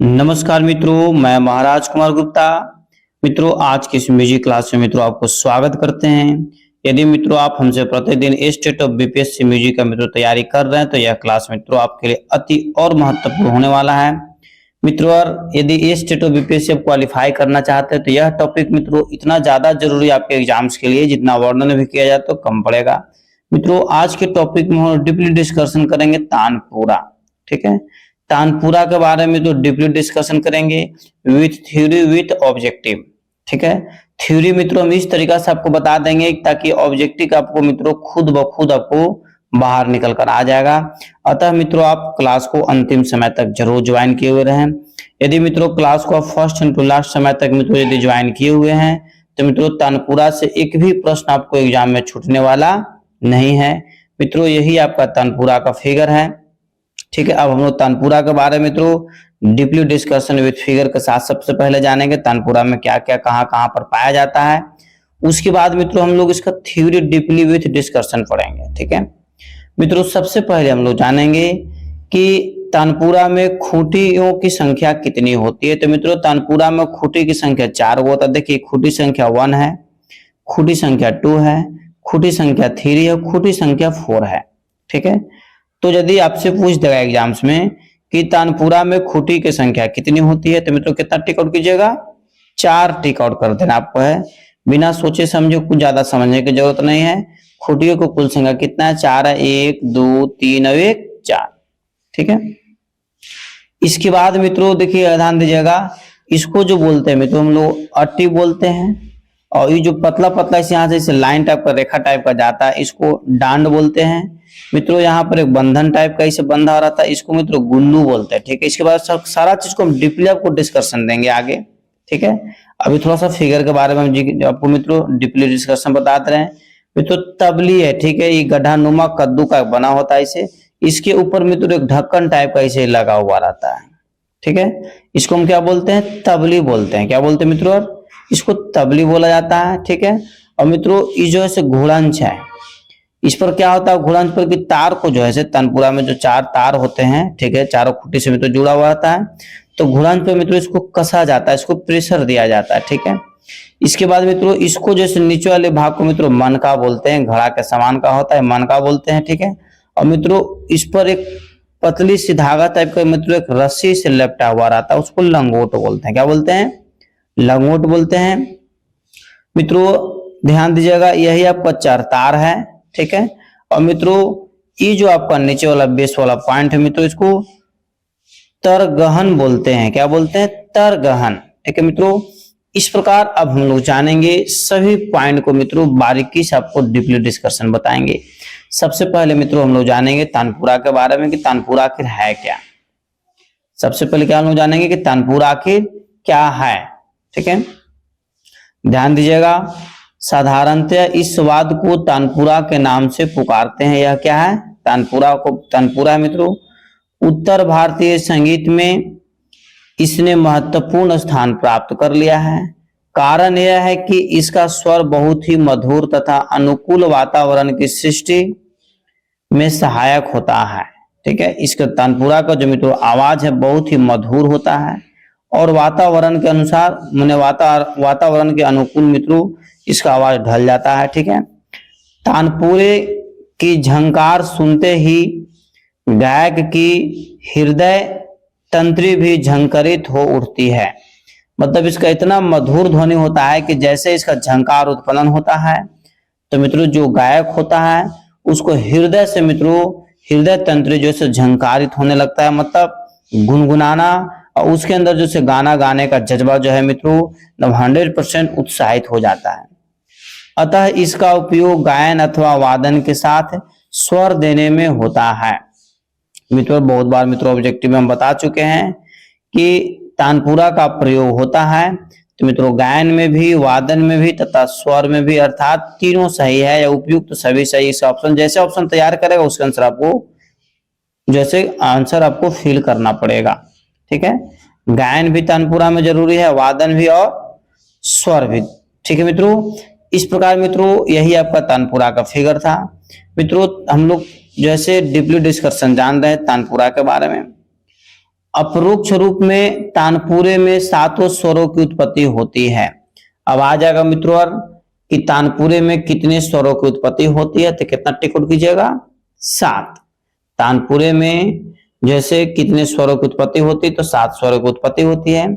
नमस्कार मित्रों, मैं महाराज कुमार गुप्ता। मित्रों, आज की इस म्यूजिक क्लास में मित्रों आपको स्वागत करते हैं। यदि मित्रों आप हमसे प्रतिदिन स्टेट ऑफ बीपीएससी म्यूजिक का मित्रों तैयारी कर रहे हैं तो यह क्लास मित्रों आपके लिए अति और महत्वपूर्ण होने वाला है। मित्रों, और यदि स्टेट ऑफ बीपीएससी आप क्वालिफाई करना चाहते हैं तो यह टॉपिक मित्रों इतना ज्यादा जरूरी है आपके एग्जाम्स के लिए, जितना वर्णन भी किया जाए तो कम पड़ेगा। मित्रों, आज के टॉपिक में हम डीपली डिस्कशन करेंगे तानपुरा। ठीक है, तानपुरा के बारे में तो डीपली डिस्कशन करेंगे विथ थ्योरी विथ ऑब्जेक्टिव। ठीक है, थ्योरी मित्रों हम इस तरीका से आपको बता देंगे ताकि ऑब्जेक्टिव आपको मित्रों खुद ब खुद आपको बाहर निकल कर आ जाएगा। अतः मित्रों आप क्लास को अंतिम समय तक जरूर ज्वाइन किए हुए रहें। यदि मित्रों क्लास को आप फर्स्ट टू लास्ट समय तक मित्रों यदि ज्वाइन किए हुए हैं तो मित्रों तानपुरा से एक भी प्रश्न आपको एग्जाम में छूटने वाला नहीं है। मित्रों यही आपका तानपुरा का फिगर है। ठीक है, अब हम लोग तानपुरा के बारे में मित्रों डीपली डिस्कशन विद फिगर के साथ सबसे पहले जानेंगे तानपुरा में क्या क्या कहां कहां पर पाया जाता है। उसके बाद मित्रों हम लोग इसका थ्योरी डीपली विथ डिस्कशन पढ़ेंगे। ठीक है मित्रों, सबसे पहले हम लोग जानेंगे कि तानपुरा में खूंटियों की संख्या कितनी होती है। तो मित्रों तानपुरा में खूंटी की संख्या 4 होता है। देखिए, खूंटी संख्या 1 है, खूंटी संख्या 2 है, खूंटी संख्या 3 है, खूंटी संख्या 4 है। ठीक है, तो यदि आपसे पूछ देगा एग्जाम्स में कि तानपुरा में खूंटी की संख्या कितनी होती है तो मित्रों कितना टिक आउट कीजिएगा? 4 टिक आउट कर देना आपको है। बिना सोचे समझे कुछ ज्यादा समझने की जरूरत नहीं है। खूंटियों को कुल संख्या कितना है? 4 है। 1 2 3 और 1 4। ठीक है, इसके बाद मित्रों देखिए ध्यान दीजिएगा, इसको जो बोलते हैं मित्रों हम लोग अट्टी बोलते हैं। और ये जो पतला पतला इस यहाँ से लाइन टाइप का रेखा टाइप का जाता है इसको डांड बोलते हैं। मित्रों यहाँ पर एक बंधन टाइप का इसे बंधा रहा था, इसको मित्रों गुल्लू बोलते हैं। ठीक है, इसके बाद सारा चीज को हम डीपली आपको डिस्कशन देंगे आगे। ठीक है, अभी थोड़ा सा फिगर के बारे में हम आपको मित्रों डीपली डिस्कशन बताते रहे। मित्रों तबली है, ठीक है, ये गड्ढा नुमा कद्दू का बना होता है। इसे इसके ऊपर मित्रों एक ढक्कन टाइप का इसे लगा हुआ रहता है। ठीक है, इसको हम क्या बोलते हैं? तबली बोलते हैं। क्या बोलते हैं मित्रों? इसको तबली बोला जाता है। ठीक है, और मित्रों ये जो है घोड़ंच है, इस पर क्या होता है? घोड़ंच पर की तार को जो है तानपुरा में जो 4 तार होते हैं, ठीक है, चारों खूंटी से मित्रों जुड़ा हुआ रहता है। तो घोड़ंच पे मित्रों इसको कसा जाता है, इसको प्रेशर दिया जाता है। ठीक है, इसके बाद मित्रों इसको जैसे नीचे वाले भाग को मित्रों मनका बोलते हैं, घड़ा के समान का होता है, मनका बोलते हैं। ठीक है, और मित्रों इस पर एक पतली सी धागा टाइप का मित्रों एक रस्सी से लपटा हुआ रहता है, उसको लंगोट बोलते हैं। क्या बोलते हैं? लंगोट बोलते हैं। मित्रों ध्यान दीजिएगा, यही आपका 4 तार है। ठीक है, और मित्रों ये जो आपका नीचे वाला बेस वाला पॉइंट है मित्रों इसको तरगहन बोलते हैं। क्या बोलते हैं? तरगहन। ठीक है मित्रों, इस प्रकार अब हम लोग जानेंगे सभी पॉइंट को मित्रों बारीकी से आपको डीपली डिस्कशन बताएंगे। सबसे पहले मित्रों हम लोग जानेंगे तानपुरा के बारे में कि तानपुरा आखिर है क्या। सबसे पहले क्या हम लोग जानेंगे कि तानपुरा आखिर क्या है। ठीक है, ध्यान दीजिएगा, साधारणतः इस वाद्य को तानपुरा के नाम से पुकारते हैं। यह क्या है? तानपुरा मित्रों उत्तर भारतीय संगीत में इसने महत्वपूर्ण स्थान प्राप्त कर लिया है। कारण यह है कि इसका स्वर बहुत ही मधुर तथा अनुकूल वातावरण की सृष्टि में सहायक होता है। ठीक है, इसका तानपुरा का जो मित्रों आवाज है बहुत ही मधुर होता है और वातावरण के अनुसार मैंने वातावरण के अनुकूल मित्रों इसका आवाज ढल जाता है। ठीक है, तानपुरे की झंकार सुनते ही गायक की हृदय तंत्री भी झंकरित हो उठती है। मतलब इसका इतना मधुर ध्वनि होता है कि जैसे इसका झंकार उत्पन्न होता है तो मित्रों जो गायक होता है उसको हृदय से मित्रों हृदय तंत्री जो है झंकारित होने लगता है, मतलब गुनगुनाना, और उसके अंदर जो से गाना गाने का जज्बा जो है मित्रों 100% उत्साहित हो जाता है। अतः इसका उपयोग गायन अथवा वादन के साथ स्वर देने में होता है। मित्रों बहुत बार मित्रों ऑब्जेक्टिव में हम बता चुके हैं कि तानपुरा का प्रयोग होता है तो मित्रों गायन में भी, वादन में भी तथा स्वर में भी, अर्थात तीनों सही है या उपयुक्त तो सभी सही। इसका ऑप्शन जैसे ऑप्शन तैयार करेगा उसके आंसर आपको जैसे आंसर आपको फिल करना पड़ेगा। ठीक है, गायन भी तानपुरा में जरूरी है, वादन भी और स्वर भी। ठीक है मित्रों, इस प्रकार मित्रों यही आपका तानपुरा का फिगर था। मित्रों हम लोग जैसे डीपली डिस्कशन जान रहे हैं तानपुरा के बारे में। अपरोक्ष रूप में तानपुरे में सातों स्वरों की उत्पत्ति होती है। अब आ जाएगा मित्रों कि तानपुरे में कितने स्वरों की उत्पत्ति होती है, तो कितना टिक आउट कीजिएगा, 7। तानपुरे में जैसे कितने स्वरों की उत्पत्ति होती है, तो 7 स्वरों की उत्पत्ति होती है,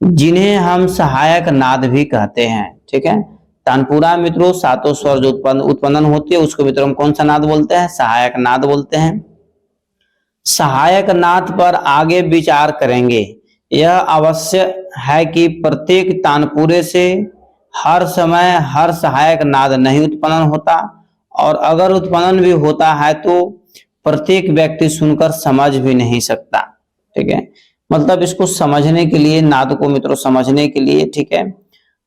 जिन्हें हम सहायक नाद भी कहते हैं। ठीक है, तानपुरा मित्रों सातों स्वर जो उत्पन्न होती है उसको मित्रों हम कौन सा नाद बोलते हैं, सहायक नाद बोलते हैं। सहायक नाद पर आगे विचार करेंगे। यह अवश्य है कि प्रत्येक तानपुरे से हर समय हर सहायक नाद नहीं उत्पन्न होता, और अगर उत्पन्न भी होता है तो प्रत्येक व्यक्ति सुनकर समझ भी नहीं सकता। ठीक है, मतलब इसको समझने के लिए, नाद को मित्रों समझने के लिए, ठीक है,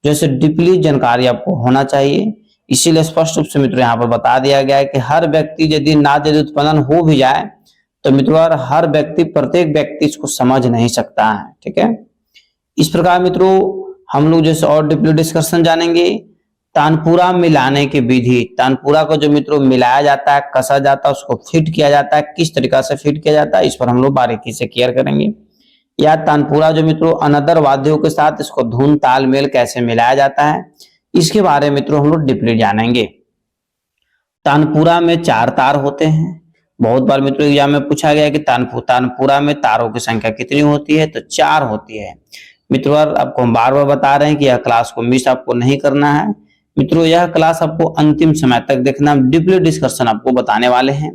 जैसे डीपली जानकारी आपको होना चाहिए। इसीलिए स्पष्ट रूप से मित्रों यहाँ पर बता दिया गया है कि हर व्यक्ति यदि नाद यदि उत्पन्न हो भी जाए तो मित्रों हर व्यक्ति, प्रत्येक व्यक्ति इसको समझ नहीं सकता है। ठीक है, इस प्रकार मित्रों हम लोग जैसे और डीपली डिस्कशन जानेंगे। तानपुरा मिलाने की विधि, तानपुरा को जो मित्रों मिलाया जाता है, कसा जाता है, उसको फिट किया जाता है, किस तरीका से फिट किया जाता है, इस पर हम लोग बारीकी से क्लियर करेंगे। या तानपुरा जो मित्रों अनदर वाद्यों के साथ इसको धुन ताल मेल कैसे मिलाया जाता है, इसके बारे में मित्रों हम लोग डीपली जानेंगे। तानपुरा में 4 तार होते हैं। बहुत बार मित्रों एग्जाम में पूछा गया कि तानपुरा में तारों की संख्या कितनी होती है, तो 4 होती है। मित्रों आपको हम बार बार बता रहे हैं कि यह क्लास को मिस आपको नहीं करना है। मित्रों यह क्लास आपको अंतिम समय तक देखना, डीपली डिस्कशन आपको बताने वाले हैं।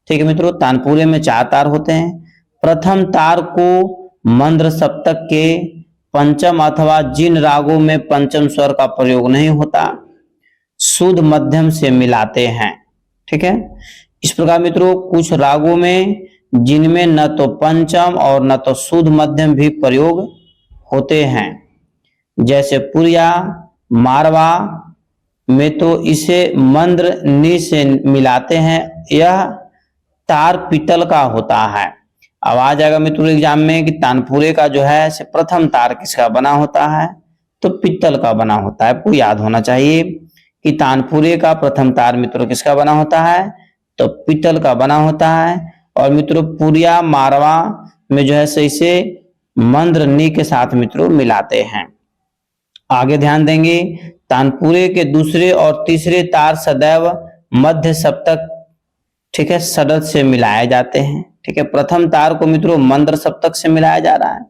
ठीक है मित्रों, तानपुरे में 4 तार होते हैं। प्रथम तार को मंद्र सप्तक के पंचम अथवा जिन रागों में पंचम स्वर का प्रयोग नहीं होता, शुद्ध मध्यम से मिलाते हैं। ठीक है, इस प्रकार मित्रों कुछ रागों में जिनमें न तो पंचम और न तो शुद्ध मध्यम भी प्रयोग होते हैं, जैसे पुरिया मारवा में तो इसे मंद्र नि से मिलाते हैं। यह तार पीतल का होता है। अब आ जाएगा मित्रों एग्जाम में कि तानपुरे का जो है प्रथम तार किसका बना होता है, तो पीतल का बना होता है। आपको याद होना चाहिए कि तानपुरे का प्रथम तार मित्रों किसका बना होता है, तो पीतल का बना होता है। और मित्रों पुरिया मारवा में जो है इसे मंद्र नी के साथ मित्रों मिलाते हैं। आगे ध्यान देंगे, तानपुरे के दूसरे और तीसरे तार सदैव मध्य सप्तक, ठीक है, षडज से मिलाए जाते हैं। ठीक है, प्रथम तार को मित्रों मंद्र सप्तक से मिलाया जा रहा है,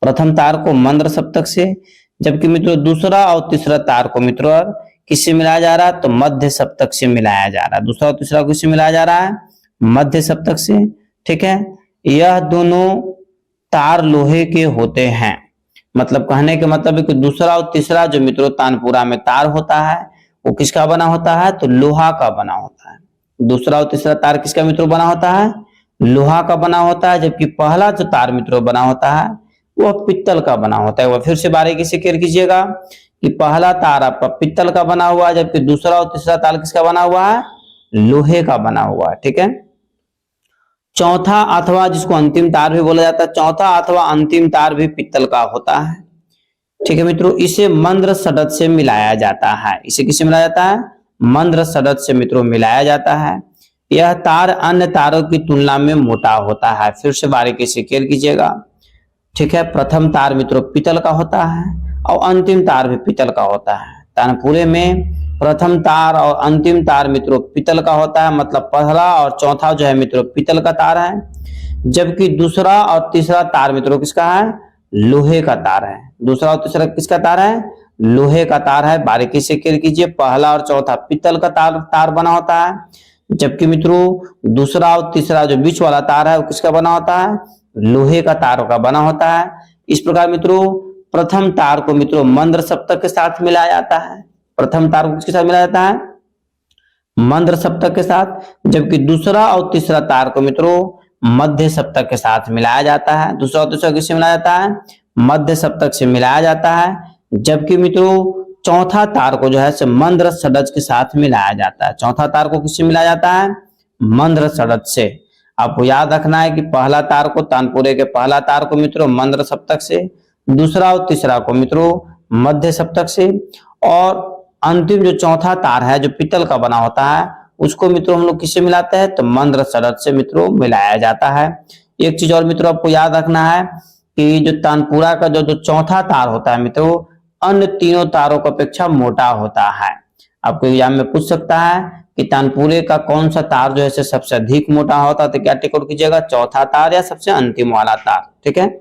प्रथम तार को मंद्र सप्तक से, जबकि मित्रों दूसरा और तीसरा तार को मित्रों किससे मिलाया जा रहा है, तो मध्य सप्तक से मिलाया जा रहा है। दूसरा और तीसरा किससे मिलाया जा रहा है, मध्य सप्तक से। ठीक है, यह दोनों तार लोहे के होते हैं। मतलब कहने के मतलब है कि दूसरा और तीसरा जो मित्रों तानपुरा में तार होता है वो किसका बना होता है, तो लोहा का बना होता है। दूसरा और तीसरा तार किसका मित्रों बना होता है, लोहा का बना होता है, जबकि पहला जो तार मित्रों बना होता है वह पित्तल का बना होता है। वह फिर से बारीकी से क्लियर कीजिएगा कि पहला तार आपका पित्तल का बना हुआ है, जबकि दूसरा और तीसरा तार किसका बना हुआ है, लोहे का बना हुआ है। ठीक है, चौथा अथवा जिसको अंतिम तार भी बोला जाता है, चौथा अथवा अंतिम तार भी पित्तल का होता है। ठीक है मित्रों, इसे मंद्र षडज से मिलाया जाता है। इसे किससे मिलाया जाता है, मंद्र षडज से मित्रों मिलाया जाता है। यह तार अन्य तारों की तुलना में मोटा होता है। फिर से बारीकी से क्लियर कीजिएगा। ठीक है, प्रथम तार मित्रों पीतल का होता है और अंतिम तार भी पीतल का होता है। तानपुरे में प्रथम तार और अंतिम तार मित्रों पीतल का होता है, मतलब पहला और चौथा जो है मित्रों पीतल का तार है, जबकि दूसरा और तीसरा तार मित्रों किसका है, लोहे का तार है। दूसरा और तीसरा किसका तार है, लोहे का तार है। बारीकी से क्लियर कीजिए, पहला और चौथा पीतल का तार बना होता है, जबकि मित्रों दूसरा और तीसरा जो बीच वाला तार है वो किसका बना होता है, लोहे का तार का बना होता है। इस प्रकार मित्रों प्रथम तार को मित्रों मंद्र सप्तक के साथ मिलाया जाता है। प्रथम तार को किसके साथ मिलाया जाता है, मंद्र सप्तक के साथ, जबकि दूसरा और तीसरा तार को मित्रों मध्य सप्तक के साथ मिलाया जाता है। दूसरा और तीसरा किससे मिलाया जाता है, मध्य सप्तक से मिलाया जाता है, जबकि मित्रों चौथा तार को जो है मंद्र षडज के साथ मिलाया जाता है। चौथा तार को किससे मिलाया जाता है, मंद्र षडज से। आपको याद रखना है कि पहला तार को, तानपुरे के पहला तार को मित्रों मंद्र सप्तक से, दूसरा और तीसरा को मित्रों मध्य सप्तक से, और अंतिम जो चौथा तार है जो पीतल का बना होता है उसको मित्रों हम लोग किससे मिलाते हैं, तो मंद्र षडज से मित्रों मिलाया जाता है। एक चीज और मित्रों आपको याद रखना है कि जो तानपुरा का जो चौथा तार होता है मित्रों, अन्य तीनों तारों की अपेक्षा मोटा होता है। आपको एग्जाम में पूछ सकता है कि तानपुरे का कौन सा तार जो है सबसे अधिक मोटा होता है, तो क्या टिक आउट कीजिएगा, चौथा तार या सबसे अंतिम वाला तार। ठीक है,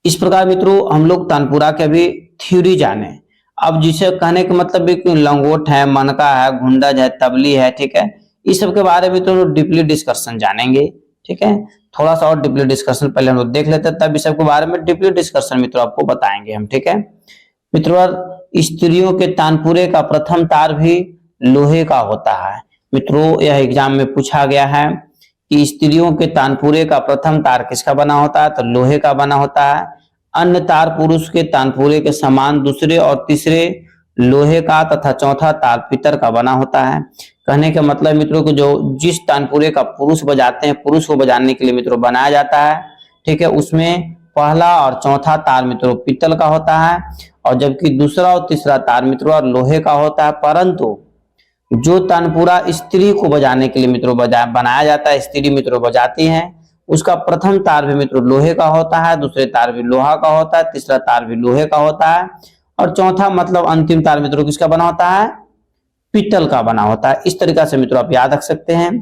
इस प्रकार मित्रों हम लोग तानपुरा के भी थ्योरी जाने। अब जिसे कहने का मतलब भी कि लंगोट है, मनका है, घुंडज है, तबली है, ठीक है, इस सब के बारे में तो डीपली डिस्कशन जानेंगे। ठीक है, थोड़ा सा और डीपली डिस्कशन पहले हम लोग देख लेते हैं, तब इस सब के बारे में डीपली डिस्कशन मित्रों आपको बताएंगे हम। ठीक है मित्रों, स्त्रियों के तानपुरे का प्रथम तार भी लोहे का होता है। मित्रों यह एग्जाम में पूछा गया है कि स्त्रियों के तानपुरे का प्रथम तार किसका बना होता है, तो लोहे का बना होता है। अन्य तार पुरुष के तानपुरे के समान दूसरे और तीसरे लोहे का तथा चौथा तार पीतल का बना होता है। कहने का मतलब मित्रों को जो जिस तानपुरे का पुरुष बजाते हैं, पुरुष को बजाने के लिए मित्रों बनाया जाता है, ठीक है, उसमें पहला और चौथा तार मित्रों पीतल का होता है, और जबकि दूसरा और तीसरा तार मित्रों लोहे का होता है। परंतु जो तानपुरा स्त्री को बजाने के लिए मित्रों बनाया जाता है, स्त्री मित्रों बजाती हैं, उसका प्रथम तार भी मित्रों लोहे का होता है, दूसरे तार भी लोहा का होता है, तीसरा तार भी लोहे का होता है, और चौथा मतलब अंतिम तार मित्रों किसका बना होता है, पीतल का बना होता है। इस तरीका से मित्रों आप याद रख सकते हैं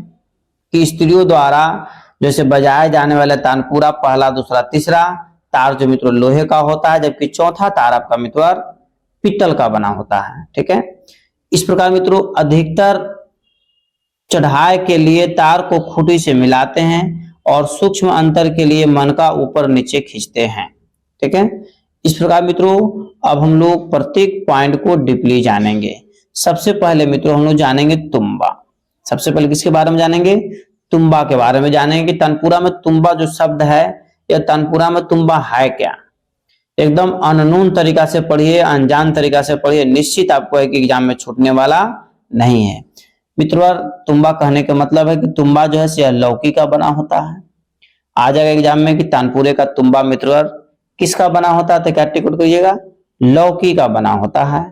कि स्त्रियों द्वारा जैसे बजाए जाने वाले तानपुरा पहला, दूसरा, तीसरा तार जो मित्रों लोहे का होता है, जबकि चौथा तार आपका मित्रों पीतल का बना होता है। ठीक है, इस प्रकार मित्रों अधिकतर चढ़ाई के लिए तार को खूंटी से मिलाते हैं और सूक्ष्म अंतर के लिए मनका ऊपर नीचे खींचते हैं। ठीक है, इस प्रकार मित्रों अब हम लोग प्रत्येक पॉइंट को डीपली जानेंगे। सबसे पहले मित्रों हम लोग जानेंगे तुम्बा। सबसे पहले किसके बारे में जानेंगे, तुम्बा के बारे में जानेंगे कि तानपुरा में तुम्बा जो शब्द है, या तानपुरा में तुम्बा है क्या। एकदम अननोन तरीका से पढ़िए, अनजान तरीका से पढ़िए, निश्चित आपको एक एग्जाम में छूटने वाला नहीं है। मित्रों तुम्बा कहने का मतलब है कि तुम्बा जो है लौकी का बना होता है। आ जाएगा एग्जाम में कि तानपुरे का तुम्बा मित्रों किसका बना होता है, तो क्या टिक आउट करिएगा, लौकी का बना होता है।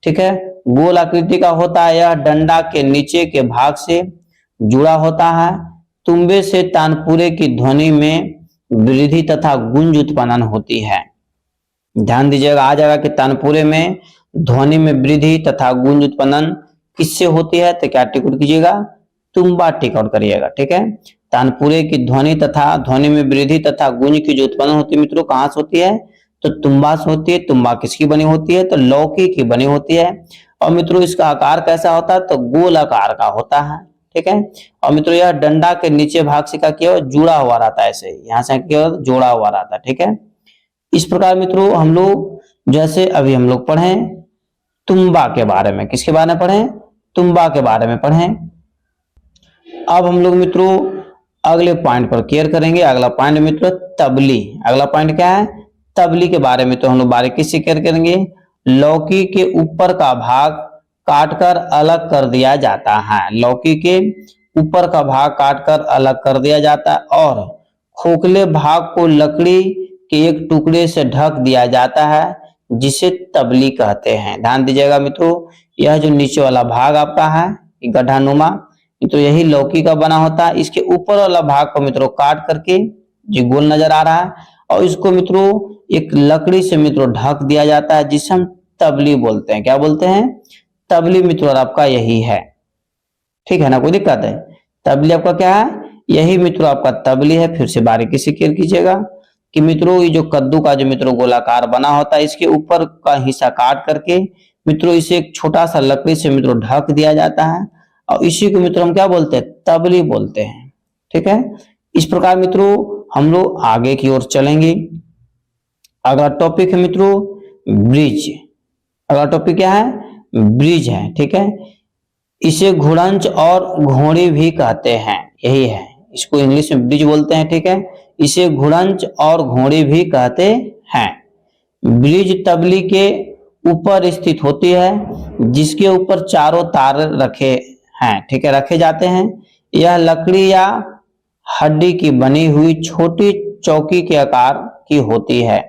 ठीक है, गोल आकृति का होता है, यह डंडा के नीचे के भाग से जुड़ा होता है। तुम्बे से तानपुरे की ध्वनि में वृद्धि तथा गुंज उत्पन्न होती है। ध्यान दीजिएगा, आ जाएगा कि तानपुरे में ध्वनि में वृद्धि तथा गुंज उत्पन्न किससे होती है, तो क्या टिक आउट कीजिएगा, तुम्बा टिक आउट करिएगा। ठीक है, तानपुरे की ध्वनि तथा ध्वनि में वृद्धि तथा गुंज की जो उत्पन्न होती है मित्रों कहां से होती है, तो तुम्बा से होती है। तुम्बा किसकी बनी होती है, तो लौकी की बनी होती है। और मित्रों इसका आकार कैसा होता है, तो गोल आकार का होता है। ठीक है, और मित्रों यह डंडा के नीचे भाग से क्या किया जुड़ा हुआ रहता है, ऐसे यहाँ से क्या जोड़ा हुआ रहता है। ठीक है, इस प्रकार मित्रों हम लोग जैसे अभी हम लोग पढ़े तुम्बा के बारे में, किसके बारे में पढ़े, तुम्बा के बारे में पढ़े। अब हम लोग मित्रों अगले पॉइंट पर केयर करेंगे। अगला पॉइंट मित्रों तबली। अगला पॉइंट क्या है, तबली के बारे में तो हम लोग बारीकी से केयर करेंगे। लौकी के ऊपर का भाग काटकर अलग कर दिया जाता है। लौकी के ऊपर का भाग काटकर अलग कर दिया जाता है और खोखले भाग को लकड़ी के एक टुकड़े से ढक दिया जाता है, जिसे तबली कहते हैं। ध्यान दीजिएगा मित्रों, यह जो नीचे वाला भाग आपका है गड्ढानुमा, तो यही लौकी का बना होता है। इसके ऊपर वाला भाग को मित्रों काट करके जो गोल नजर आ रहा है, और इसको मित्रों एक लकड़ी से मित्रों ढक दिया जाता है, जिसे हम तबली बोलते हैं। क्या बोलते हैं, तबली मित्रों आपका यही है। ठीक है ना, कोई दिक्कत है, तबली आपका क्या है, यही मित्रों आपका तबली है। फिर से बारीकी से क्लियर कीजिएगा कि मित्रों ये जो कद्दू का जो मित्रों गोलाकार बना होता है, इसके ऊपर का हिस्सा काट करके मित्रों इसे एक छोटा सा लकड़ी से मित्रों ढक दिया जाता है, और इसी को मित्रों हम क्या बोलते हैं, तबली बोलते हैं। ठीक है, इस प्रकार मित्रों हम लोग आगे की ओर चलेंगे। अगला टॉपिक है मित्रों ब्रिज। अगला टॉपिक क्या है, ब्रिज है। ठीक है, इसे घुड़ंच और घोड़ी भी कहते हैं, यही है, इसको इंग्लिश में ब्रिज बोलते हैं। ठीक है, इसे घुड़ंच और घोड़ी भी कहते हैं। ब्रिज तबली के ऊपर स्थित होती है, जिसके ऊपर चारों तार रखे हैं, ठीक है, रखे जाते हैं। यह लकड़ी या हड्डी की बनी हुई छोटी चौकी के आकार की होती है।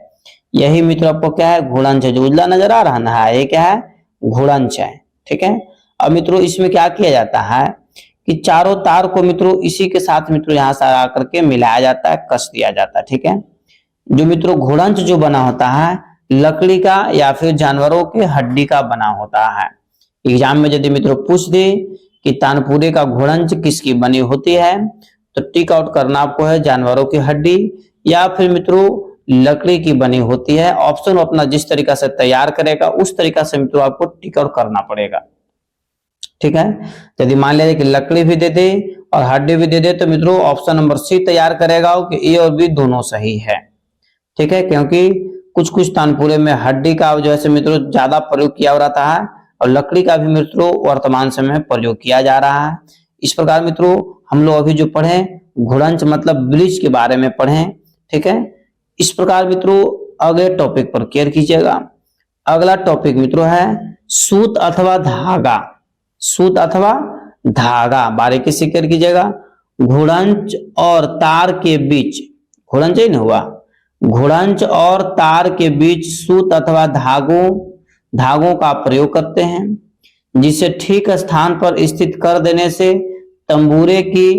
यही मित्र आपको क्या है, घुड़ंच है। जो उजला नजर आ रहा है ना, ये क्या है, घुड़ंच है। ठीक है, अब मित्रों इसमें क्या किया जाता है कि चारों तार को मित्रों इसी के साथ मित्रों यहाँ से आकर के मिलाया जाता है, कस दिया जाता है। ठीक है, जो मित्रों घोड़ंच जो बना होता है लकड़ी का या फिर जानवरों के हड्डी का बना होता है। एग्जाम में यदि मित्रों पूछ दे कि तानपुरे का घोड़ंच किसकी बनी होती है, तो टिक आउट करना आपको है जानवरों की हड्डी या फिर मित्रों लकड़ी की बनी होती है। ऑप्शन अपना जिस तरीका से तैयार करेगा उस तरीका से मित्रों आपको टिक आउट करना पड़ेगा। ठीक है, यदि मान लीजिए कि लकड़ी भी दे दे और हड्डी भी दे दे तो मित्रों ऑप्शन नंबर सी तैयार करेगा कि ए और बी दोनों सही है। ठीक है, क्योंकि कुछ कुछ तानपुरे में हड्डी का जो है मित्रों ज्यादा प्रयोग किया रहता है और लकड़ी का भी मित्रों वर्तमान समय में प्रयोग किया जा रहा है। इस प्रकार मित्रों हम लोग अभी जो पढ़े घोड़ंच मतलब ब्रिज के बारे में पढ़े। ठीक है, इस प्रकार मित्रों अगले टॉपिक पर केयर कीजिएगा। अगला टॉपिक मित्रों है सूत अथवा धागा। सूत अथवा धागा बारीकी से केयर कीजिएगा। घोड़ंच और तार के बीच, घोड़ंच ही नहीं हुआ, घोड़ंच और तार के बीच सूत अथवा धागों का प्रयोग करते हैं, जिसे ठीक स्थान पर स्थित कर देने से तंबूरे की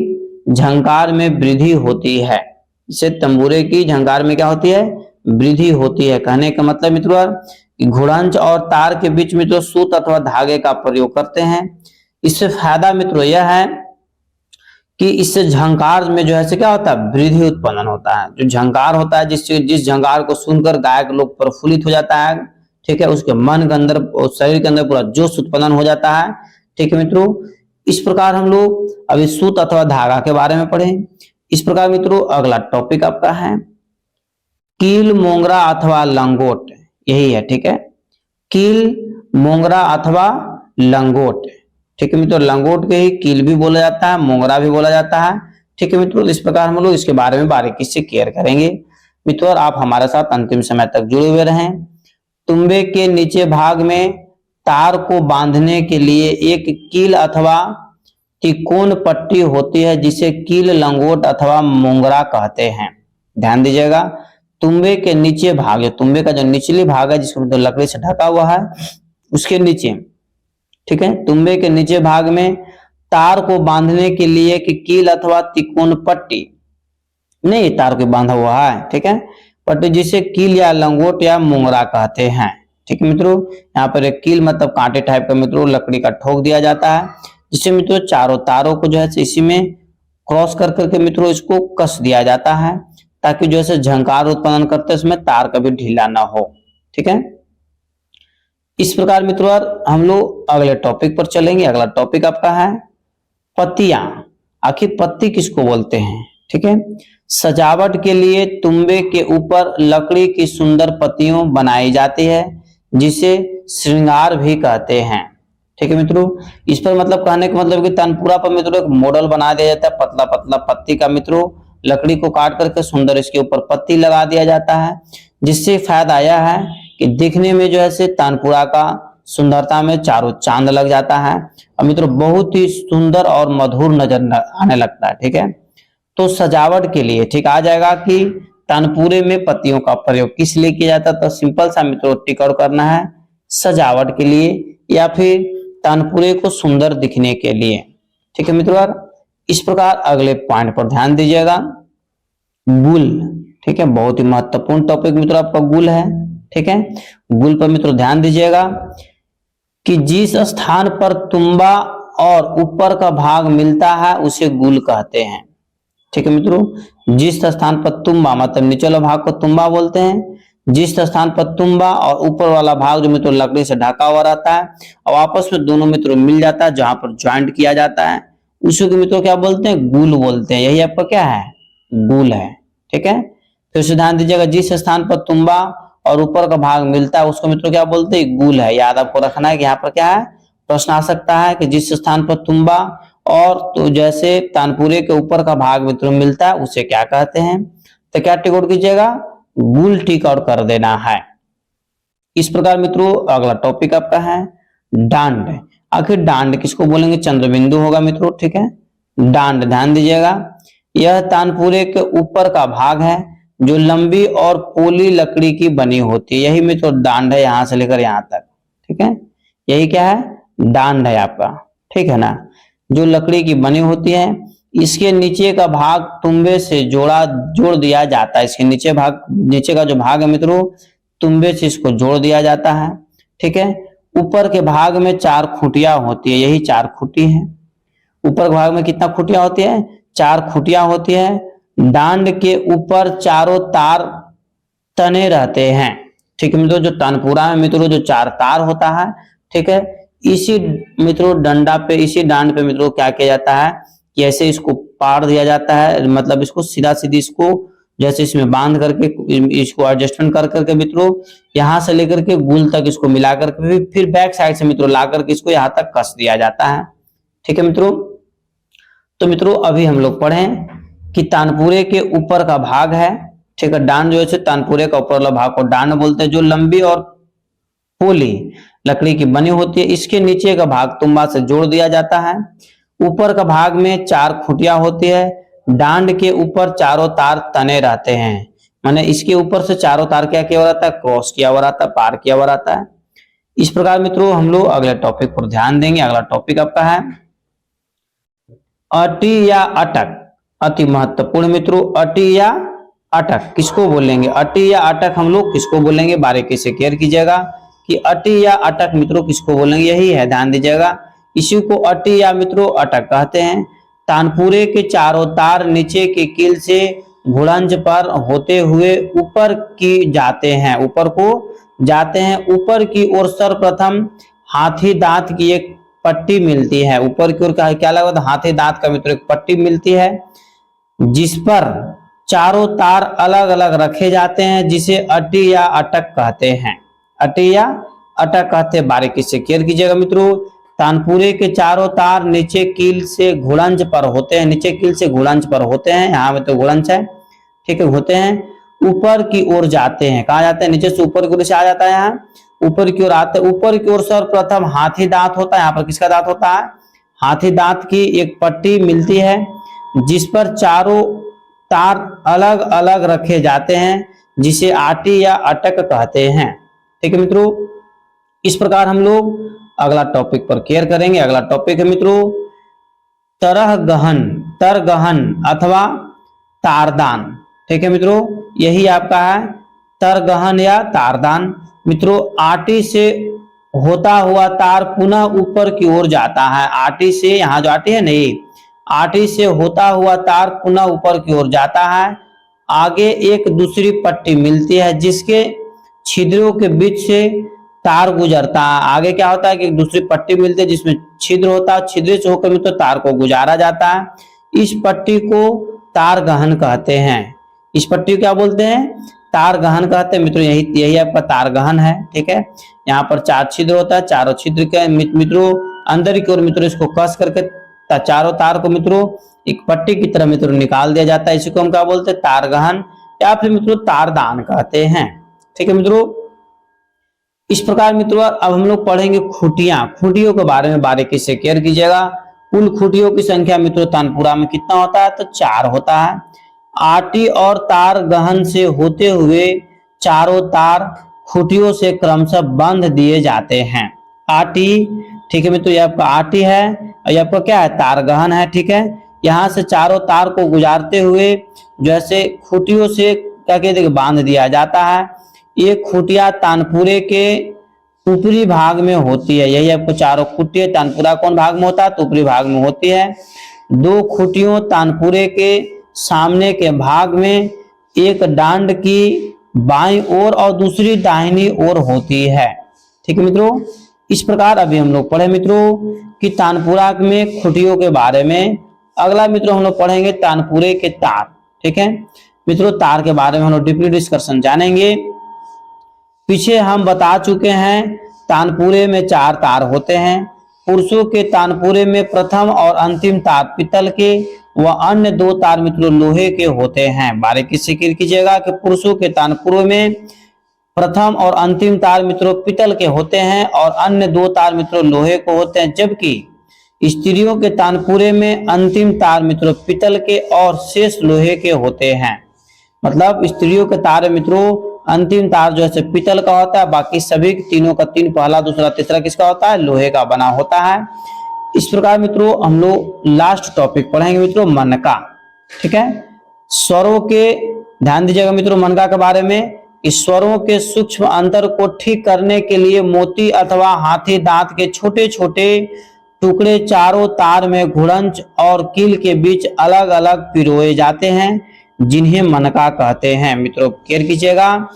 झंकार में वृद्धि होती है। इससे तंबूरे की झंकार में क्या होती है, वृद्धि होती है। कहने का मतलब मित्रों घोड़ंच और तार के बीच में जो सूत अथवा धागे का प्रयोग करते हैं, इससे फायदा मित्रों यह है कि इससे झंकार में जो है क्या होता है, वृद्धि उत्पन्न होता है। जो झंकार होता है जिस झंकार को सुनकर गायक लोग प्रफुल्लित हो जाता है। ठीक है, उसके मन के अंदर और शरीर के अंदर पूरा जोश उत्पन्न हो जाता है। ठीक है मित्रों, इस प्रकार हम लोग अभी सूत अथवा धागा के बारे में पढ़े। इस प्रकार मित्रों अगला टॉपिक आपका है कील, मोंगरा अथवा लंगोट। यही है। ठीक है, कील, मोंगरा अथवा लंगोट। ठीक है मित्रों, लंगोट के ही कील भी बोला जाता है, मोंगरा भी बोला जाता है। ठीक है मित्रों, इस प्रकार हम लोग इसके बारे में बारीकी से केयर करेंगे। मित्रों आप हमारे साथ अंतिम समय तक जुड़े हुए रहें। तुम्बे के नीचे भाग में तार को बांधने के लिए एक कील अथवा तिकोन पट्टी होती है, जिसे कील, लंगोट अथवा मोंगरा कहते हैं। ध्यान दीजिएगा, तुम्बे के नीचे भाग, तुम्बे का जो निचली भाग है जिसको तो लकड़ी से ढका हुआ है उसके नीचे, ठीक है, तुम्बे के नीचे भाग में तार को बांधने के लिए कि कील अथवा तिकोन पट्टी, नहीं तार को बांधा हुआ है, ठीक है, पट्टी जिसे कील या लंगोट या मोंगरा कहते हैं। ठीक है मित्रों, यहाँ पर एक कील मतलब कांटे टाइप का मित्रों लकड़ी का ठोक दिया जाता है, जिससे मित्रों चारों तारों को जो है इसी में क्रॉस कर करके मित्रों इसको कस दिया जाता है, ताकि जो है झंकार उत्पन्न करते इसमें तार कभी ढीला ना हो। ठीक है, इस प्रकार मित्रों हम लोग अगले टॉपिक पर चलेंगे। अगला टॉपिक आपका है पत्तियां। आखिर पत्ती किसको बोलते हैं? ठीक है, सजावट के लिए तुम्बे के ऊपर लकड़ी की सुंदर पत्तियों बनाई जाती है, जिसे श्रृंगार भी कहते हैं। ठीक है मित्रों, इस पर मतलब कहने का मतलब कि तानपुरा पर मित्रों एक मॉडल बना दिया जाता है, पतला पतला पत्ती का मित्रों, लकड़ी को काट करके सुंदर इसके ऊपर पत्ती लगा दिया जाता है, जिससे फायदा यह है कि दिखने में जो है तानपुरा का सुंदरता में चारों चांद लग जाता है और मित्रों बहुत ही सुंदर और मधुर नजर आने लगता है। ठीक है, तो सजावट के लिए ठीक आ जाएगा कि तानपुरे में पत्तियों का प्रयोग किस लिए किया जाता है, तो सिंपल सा मित्रों टिक आउट करना है, सजावट के लिए या फिर तानपुरे को सुंदर दिखने के लिए। ठीक है मित्रों, इस प्रकार अगले पॉइंट पर ध्यान दीजिएगा, गुल। ठीक है, बहुत ही महत्वपूर्ण टॉपिक मित्रों आपका गुल है। ठीक है, गुल पर मित्रों ध्यान दीजिएगा कि जिस स्थान पर तुम्बा और ऊपर का भाग मिलता है उसे गुल कहते हैं। ठीक है मित्रों, जिस स्थान पर तुम्बा मतलब नीचे वाला भाग को तुम्बा बोलते हैं, जिस स्थान पर तुम्बा और ऊपर वाला भाग जो मित्रों लकड़ी से ढका हुआ रहता है और आपस में दोनों मित्रों मिल जाता है, जहां पर ज्वाइंट किया जाता है उसी को मित्रों क्या बोलते हैं, गुल बोलते हैं। यही आपका क्या है, गुल है। ठीक है, फिर से ध्यान दीजिएगा, जिस स्थान पर तुम्बा और ऊपर का भाग मिलता है उसको मित्रों क्या बोलते हैं, गुल है। याद आपको रखना है कि यहाँ पर क्या है, प्रश्न आ सकता है कि जिस स्थान पर तुम्बा और तो जैसे तानपुरे के ऊपर का भाग मित्रों मिलता है उसे क्या कहते हैं, तो क्या टिक आउट कीजिएगा, गुल टिक आउट कर देना है। इस प्रकार मित्रों अगला टॉपिक आपका है डांड। आखिर डांड किसको बोलेंगे, चंद्रबिंदु होगा मित्रों। ठीक है, डांड ध्यान दीजिएगा, यह तानपुरे के ऊपर का भाग है जो लंबी और पोली लकड़ी की बनी होती है। यही मित्रों डांड है, यहां से लेकर यहां तक। ठीक है, यही क्या है, डांड है आपका। ठीक है ना, जो लकड़ी की बनी होती है, इसके नीचे का भाग तुम्बे से जोड़ दिया जाता है। इसके नीचे का जो भाग है मित्रों, तुम्बे से इसको जोड़ दिया जाता है। ठीक है, ऊपर के भाग में 4 खूंटियां होती है, यही 4 खूंटी है। ऊपर के भाग में कितना खूंटियां होती है? 4 खूंटियां होती है। डांड के ऊपर चारों तार तने रहते हैं। ठीक है मित्रों, जो तानपुरा में मित्रों जो 4 तार होता है, ठीक है, इसी मित्रों इसी डांड पे मित्रों क्या किया जाता है कि ऐसे इसको पार दिया जाता है, मतलब इसको सीधा सीधी इसको जैसे इसमें बांध करके इसको एडजस्टमेंट कर करके मित्रों यहां से लेकर के गुल तक इसको मिला करके फिर बैक साइड से मित्रों ला करके इसको यहां तक कस दिया जाता है। ठीक है मित्रों, तो मित्रों अभी हम लोग पढ़ें कि तानपुरे के ऊपर का भाग है, ठीक है, डांड जो है तानपुरे का ऊपर वाला भाग को डांड बोलते हैं, जो लंबी और पोली लकड़ी की बनी होती है। इसके नीचे का भाग तुम्बा से जोड़ दिया जाता है। ऊपर का भाग में 4 खूंटियां होती है। डांड के ऊपर चारों तार तने रहते हैं, माने इसके ऊपर से चारों तार क्या किया हुआ रहता है? क्रॉस किया हुआ रहता है, पार किया हुआ रहता है। इस प्रकार मित्रों हम लोग अगले टॉपिक पर ध्यान देंगे। अगला टॉपिक आपका है अटी या अटक। अति महत्वपूर्ण मित्रों, अटी या अटक किसको बोलेंगे? अटी या अटक हम लोग किसको बोलेंगे? बारीकी से केयर कीजिएगा कि अटी या अटक मित्रों किसको बोलेंगे, यही है, ध्यान दीजिएगा। इसी को अटी या मित्रों अटक कहते हैं। तानपुरे के चारों तार नीचे के कील से घुड़ंज पर होते हुए ऊपर की जाते हैं, ऊपर को जाते हैं। ऊपर की ओर सर्वप्रथम हाथी दांत की एक पट्टी मिलती है। ऊपर की ओर क्या लगा? हाथी दांत का मित्रों एक पट्टी मिलती है, जिस पर चारों तार अलग अलग रखे जाते हैं, जिसे अटी या अटक कहते हैं। अटी या अटक कहते हैं, बारीकी से केयर कीजिएगा मित्रों। तानपुरे के चारों तार नीचे कील से घुड़ंज पर होते हैं, नीचे कील से घुड़ंज पर होते हैं, यहाँ में तो घुड़ंज है, ठीक है, होते हैं। ऊपर की ओर जाते हैं, कहाँ जाते हैं? नीचे से ऊपर की ओर से आ जाता है, यहाँ ऊपर की ओर आते हैं। ऊपर की ओर सर्वप्रथम हाथी दांत होता है, यहाँ पर किसका दांत होता है? हाथी दांत की एक पट्टी मिलती है, जिस पर चारों तार अलग अलग रखे जाते हैं, जिसे आटी या अटक कहते हैं। ठीक है मित्रों, इस प्रकार हम लोग अगला टॉपिक पर केयर करेंगे। अगला टॉपिक है मित्रों तरगहन अथवा तारदान। ठीक है मित्रों, यही आपका है तरगहन या तारदान। मित्रों आटी से होता हुआ तार पुनः ऊपर की ओर जाता है। आटी से, यहाँ जो आटी है नहीं, आटी से होता हुआ तार पुनः ऊपर की ओर जाता है। आगे एक दूसरी पट्टी मिलती है, जिसके छिद्रों के बीच से तार गुजरता है। आगे क्या होता है कि एक दूसरी पट्टी मिलती है जिसमें छिद्र होता है, छिद्र से होकर मित्रों तार को गुजारा जाता है। इस पट्टी को तार गहन कहते हैं। इस पट्टी को क्या बोलते हैं? तार गहन कहते हैं मित्रों। यही आपका तार गहन है। ठीक है, यहाँ पर 4 छिद्र होता है, चारों छिद्र के मित्रों अंदर की ओर मित्रों इसको कस करके चारों तार को मित्रों एक पट्टी की तरह मित्रों निकाल दिया जाता है। इसी को हम क्या बोलते हैं? तार गहन या फिर मित्रों तारदान कहते हैं। ठीक है मित्रों, इस प्रकार मित्रों अब हम लोग पढ़ेंगे खूंटियां। खूंटियों के बारे में बारीकी से केयर कीजिएगा। कुल खूंटियों की संख्या मित्रों तानपुरा में कितना होता है? तो 4 होता है। आटी और तार गहन से होते हुए चारों तार खूंटियों से क्रमशः बंध दिए जाते हैं। आटी, ठीक है मित्रों, ये आपका आटी है और ये आपका क्या है? तार गहन है। ठीक है, यहाँ से चारों तार को गुजारते हुए जैसे खूंटियों से क्या कहते हैं बांध दिया जाता है। ये खूंटियां तानपुरे के ऊपरी भाग में होती है। यही आपको चारों खूंटियां तानपुरा कौन भाग में होता है? तो ऊपरी भाग में होती है। 2 खूंटियों तानपुरे के सामने के भाग में एक डांड की बाईं ओर और दूसरी दाहिनी ओर होती है। ठीक है मित्रों, इस प्रकार अभी हम लोग पढ़े मित्रों कि तानपुरा में खूंटियों के बारे में। अगला मित्रों हम लोग पढ़ेंगे तानपुरे के तार। ठीक है मित्रों, तार के बारे में हम लोग डीपली डिस्कशन जानेंगे। पीछे हम बता चुके हैं तानपुरे में 4 तार होते हैं। पुरुषों के तानपुरे में प्रथम और अंतिम तार पीतल के व अन्य 2 तार मित्रों लोहे के होते हैं। बारीकी से गिर कीजिएगा कि पुरुषों के तानपुरे में प्रथम और अंतिम तार मित्रों पीतल के होते हैं और अन्य 2 तार मित्रों लोहे को होते हैं, जबकि स्त्रियों के तानपुरे में अंतिम तार मित्रों पीतल के और शेष लोहे के होते हैं। मतलब स्त्रियों के तार मित्रों अंतिम तार जो है पीतल का होता है, बाकी सभी तीनों का 3 पहला दूसरा तीसरा किसका होता है? लोहे का बना होता है। इस प्रकार मित्रों हम लोग लास्ट टॉपिक पढ़ेंगे मित्रों मनका। ठीक है, स्वरों के, ध्यान दीजिएगा मित्रों मनका के बारे में। इस स्वरों के सूक्ष्म अंतर को ठीक करने के लिए मोती अथवा हाथी दांत के छोटे छोटे टुकड़े चारों तार में घुड़ंच और कील के बीच अलग अलग पिरोए जाते हैं, जिन्हें मनका कहते हैं। मित्रों केयर कीजिएगा,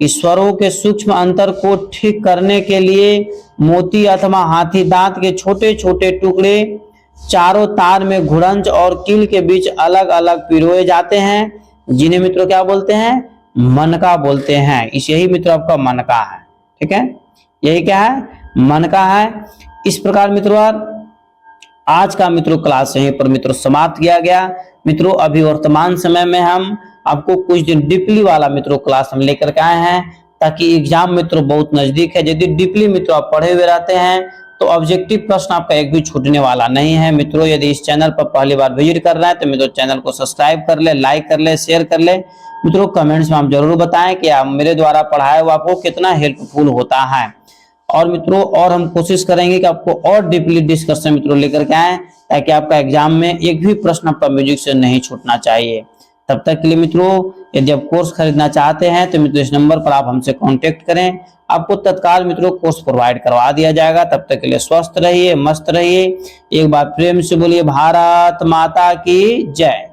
स्वरों के सूक्ष्म अंतर को ठीक करने के लिए मोती अथवा हाथी दांत के छोटे छोटे टुकड़े चारों तार में घुड़ंच और कील के बीच अलग अलग पिरोए जाते हैं, जिन्हें मित्रों क्या बोलते हैं? मनका बोलते हैं। यही मित्रों आपका मनका है। ठीक है, यही क्या है? मनका है। इस प्रकार मित्रों आज का मित्रों क्लास यहीं पर मित्रों समाप्त किया गया। मित्रों अभी वर्तमान समय में हम आपको कुछ दिन डीपली वाला मित्रों क्लास हम लेकर के आए हैं, ताकि एग्जाम मित्रों बहुत नजदीक है। यदि डीपली मित्रों आप पढ़े हुए रहते हैं तो ऑब्जेक्टिव प्रश्न आपका एक भी छूटने वाला नहीं है। मित्रों यदि इस चैनल पर पहली बार विजिट कर रहे हैं तो मित्रों चैनल को सब्सक्राइब कर ले, लाइक कर ले, शेयर कर ले। मित्रों कमेंट्स में आप जरूर बताएं कि आप मेरे द्वारा पढ़ाया हुआ आपको कितना हेल्पफुल होता है। और मित्रों और हम कोशिश करेंगे कि आपको और डीपली डिस्कशन मित्रों लेकर के आए, ताकि आपका एग्जाम में एक भी प्रश्न आपका म्यूजिक से नहीं छूटना चाहिए। तब तक के लिए मित्रों यदि आप कोर्स खरीदना चाहते हैं तो मित्रों इस नंबर पर आप हमसे कांटेक्ट करें, आपको तत्काल मित्रों कोर्स प्रोवाइड करवा दिया जाएगा। तब तक के लिए स्वस्थ रहिए, मस्त रहिए। एक बार प्रेम से बोलिए भारत माता की जय।